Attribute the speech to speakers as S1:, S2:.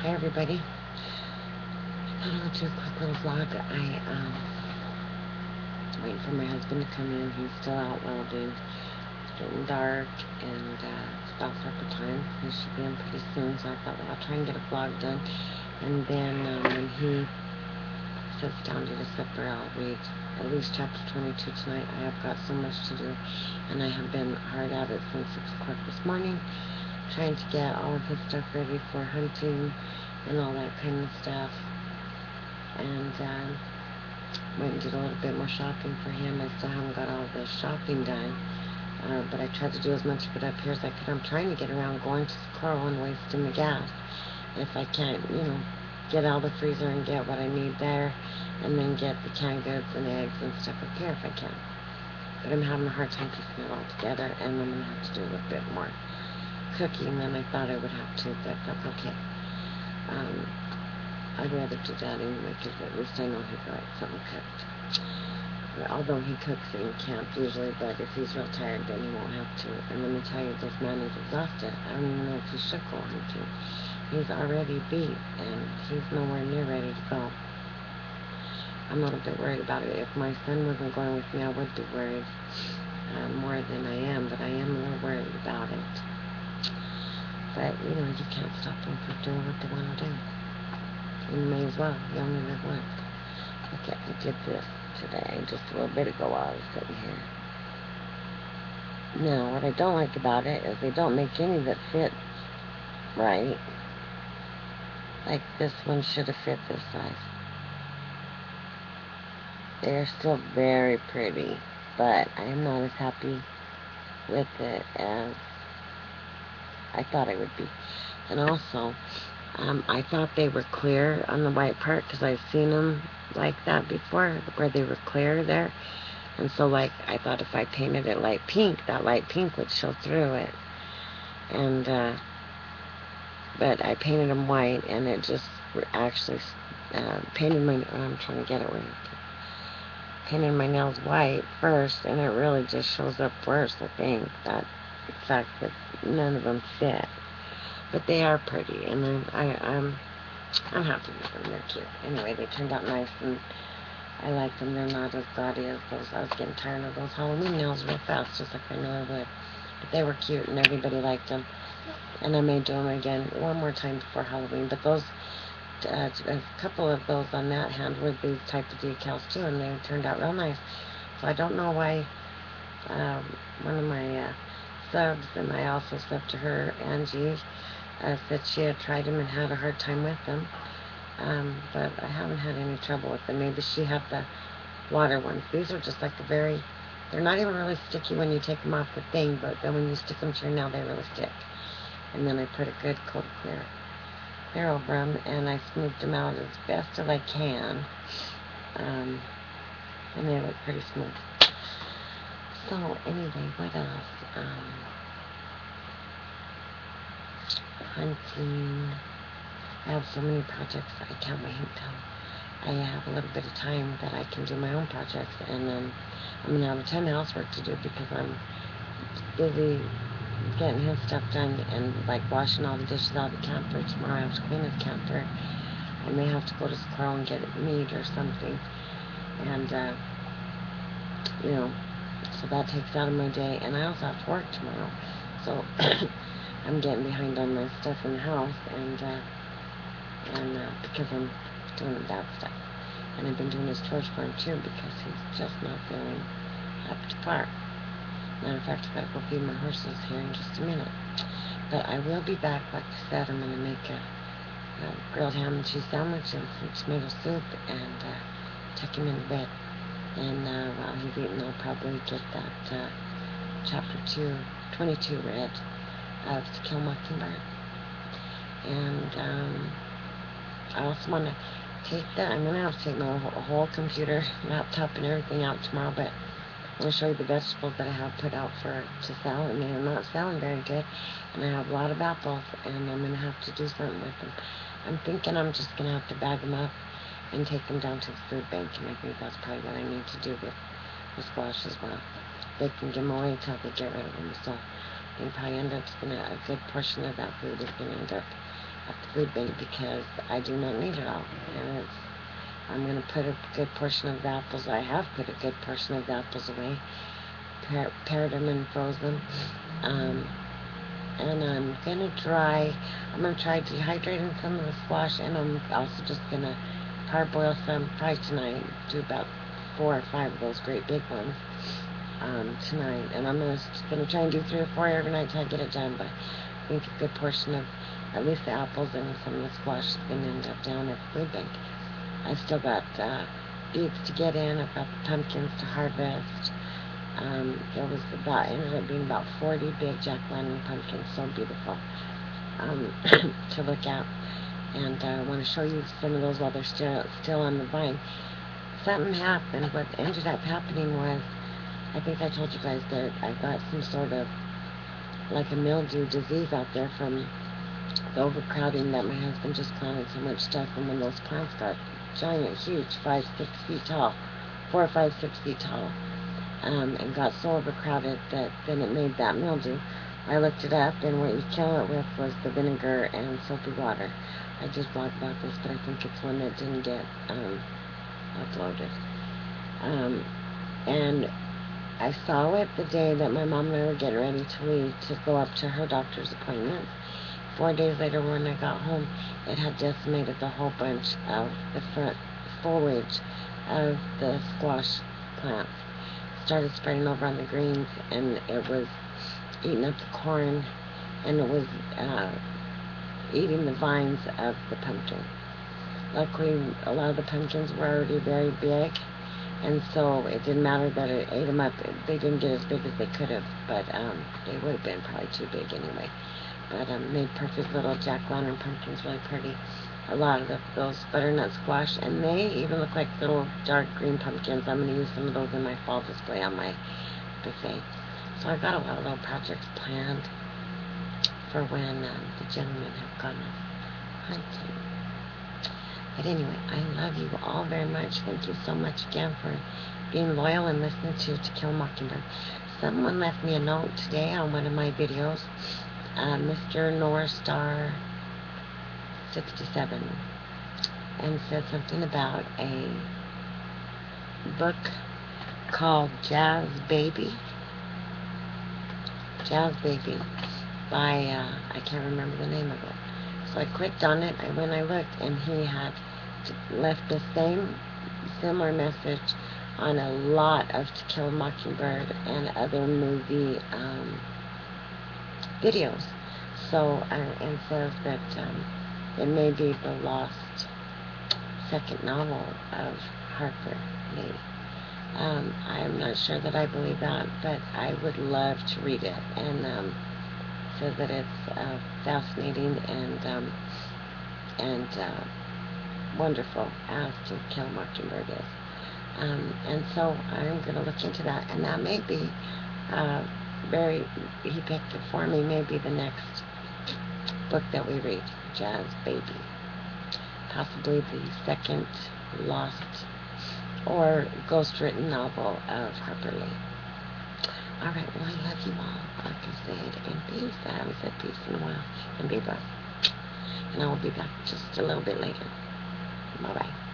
S1: Hi everybody. I thought I would do a quick little vlog. Waiting for my husband to come in. He's still out welding. It's getting dark and it's about supper time. He should be in pretty soon, so I thought, well, I'll try and get a vlog done. And then when he sits down to the supper, I'll read at least chapter 22 tonight. I have got so much to do, and I have been hard at it since 6 o'clock this morning, trying to get all of his stuff ready for hunting and all that kind of stuff. And went and did a little bit more shopping for him. I still haven't got all the shopping done, but I tried to do as much of it up here as I could. I'm trying to get around going to Squirrel and wasting the gas. If I can't, get out of the freezer and get what I need there, and then get the canned goods and eggs and stuff up here if I can. But I'm having a hard time piecing it all together, and I'm going to have to do a little bit more cooking than I thought I would have to, but that's okay. I'd rather do that anyway, because at least I know he's got something cooked. Although he cooks in camp usually, but if he's real tired, then he won't have to. And let me tell you, this man is exhausted. I don't even know if he should go hunting. He's already beat, and he's nowhere near ready to go. I'm a little bit worried about it. If my son wasn't going with me, I would be worried more than I am, but I am a little worried about it. But, you can't stop them from doing what they want to do. You may as well. You only live once. Okay, I did this today, just a little bit ago while I was sitting here. Now, what I don't like about it is they don't make any that fit right. Like this one should have fit this size. They're still very pretty, but I am not as happy with it as I thought I would be. And also, I thought they were clear on the white part, because I've seen them like that before, where they were clear there. And so, I thought if I painted it light pink, that light pink would show through it. And, but I painted them white, and it just actually, painted my, I'm trying to get it where painted my nails white first, and it really just shows up worse, I think, that fact that none of them fit. But they are pretty, and I'm happy with them. They're cute. Anyway, they turned out nice, and I like them. They're not as gaudy as those. I was getting tired of those Halloween nails real fast, just like I knew I would. But they were cute, and everybody liked them. And I may do them again one more time before Halloween. But those, a couple of those on that hand were these type of decals too, and they turned out real nice. So I don't know why one of my subs, and I also subbed to her, Angie, said she had tried them and had a hard time with them. But I haven't had any trouble with them. Maybe she had the water ones. These are just like they're not even really sticky when you take them off the thing, but then when you stick them to your nail, they really stick. And then I put a good coat of clear over them, and I smoothed them out as best as I can. And they look pretty smooth. So anyway, what else? Hunting. I have so many projects I can't wait until I have a little bit of time that I can do my own projects, and then I'm gonna have a ton of housework to do because I'm busy getting his stuff done and washing all the dishes out of the camper. Tomorrow I have to clean his camper. I may have to go to Squirrel and get meat or something, and so that takes out of my day, and I also have to work tomorrow, so I'm getting behind on my stuff in the house, and because I'm doing that stuff. And I've been doing his chores for him too, because he's just not feeling up to par. Matter of fact, I gotta go feed my horses here in just a minute. But I will be back. Like I said, I'm gonna make a grilled ham and cheese sandwich and some tomato soup, and tuck him into bed. And while he's eating, I'll probably get that chapter 22 read of To Kill a Mockingbird. And I also want to I'm going to have to take my whole computer, laptop, and everything out tomorrow, but I'm going to show you the vegetables that I have put out to sell, and they're not selling very good, and I have a lot of apples, and I'm going to have to do something with them. I'm thinking I'm just going to have to bag them up and take them down to the food bank, and I think that's probably what I need to do with the squash as well. They can give them away until they get rid of them, so they probably end up a good portion of that food is going to end up at the food bank because I do not need it all. And I'm going to put a good portion of the apples. I have put a good portion of the apples away, pared them and froze them. And I'm going to try dehydrating some of the squash, and I'm also just going to parboil some probably tonight. Do about 4 or 5 of those great big ones tonight. And I'm going to try and do 3 or 4 every night till I get it done. But I think a good portion of at least the apples and some of the squash is going to end up down at the food bank. I've still got beets to get in. I've got the pumpkins to harvest. Ended up being about 40 big jack-o'-lantern pumpkins, so beautiful to look at. And I want to show you some of those while they're still on the vine. Something happened. What ended up happening was, I think I told you guys that I got some sort of like a mildew disease out there from the overcrowding that my husband just planted so much stuff, and when those plants got giant, huge, 5, 6 feet tall, 4 or 5, 6 feet tall, and got so overcrowded that then it made that mildew. I looked it up, and what you kill it with was the vinegar and soapy water. I just blogged about this, but I think it's one that didn't get uploaded. And I saw it the day that my mom and I were getting ready to leave to go up to her doctor's appointment. 4 days later, when I got home, it had decimated the whole bunch of the front foliage of the squash plants. Started spreading over on the greens, and it was eating up the corn, and it was eating the vines of the pumpkin. Luckily, a lot of the pumpkins were already very big, and so it didn't matter that it ate them up. They didn't get as big as they could have, but they would have been probably too big anyway. But made perfect little jack-o'-lantern pumpkins, really pretty. A lot of those butternut squash, and they even look like little dark green pumpkins. I'm going to use some of those in my fall display on my buffet. So I've got a lot of little projects planned for when the gentlemen have gone hunting. But anyway, I love you all very much. Thank you so much again for being loyal and listening to Kill a Mockingbird. Someone left me a note today on one of my videos, Mr. North Star 67, and said something about a book called Jazz Baby by I can't remember the name of it. So I clicked on it, and when I looked, and he had left the similar message on a lot of To Kill a Mockingbird and other movie videos. So and says that it may be the lost second novel of Harper Lee. I'm not sure that I believe that, but I would love to read it, and says that it's fascinating and wonderful as To Kill a Mockingbird is. And so I'm going to look into that, and that may be he picked it for me, maybe the next book that we read, Jazz Baby. Possibly the second lost or ghost-written novel of Harper Lee. Alright, well, I love you all, like I said, and peace. I haven't said peace in a while, and be blessed. And I will be back just a little bit later. Bye-bye.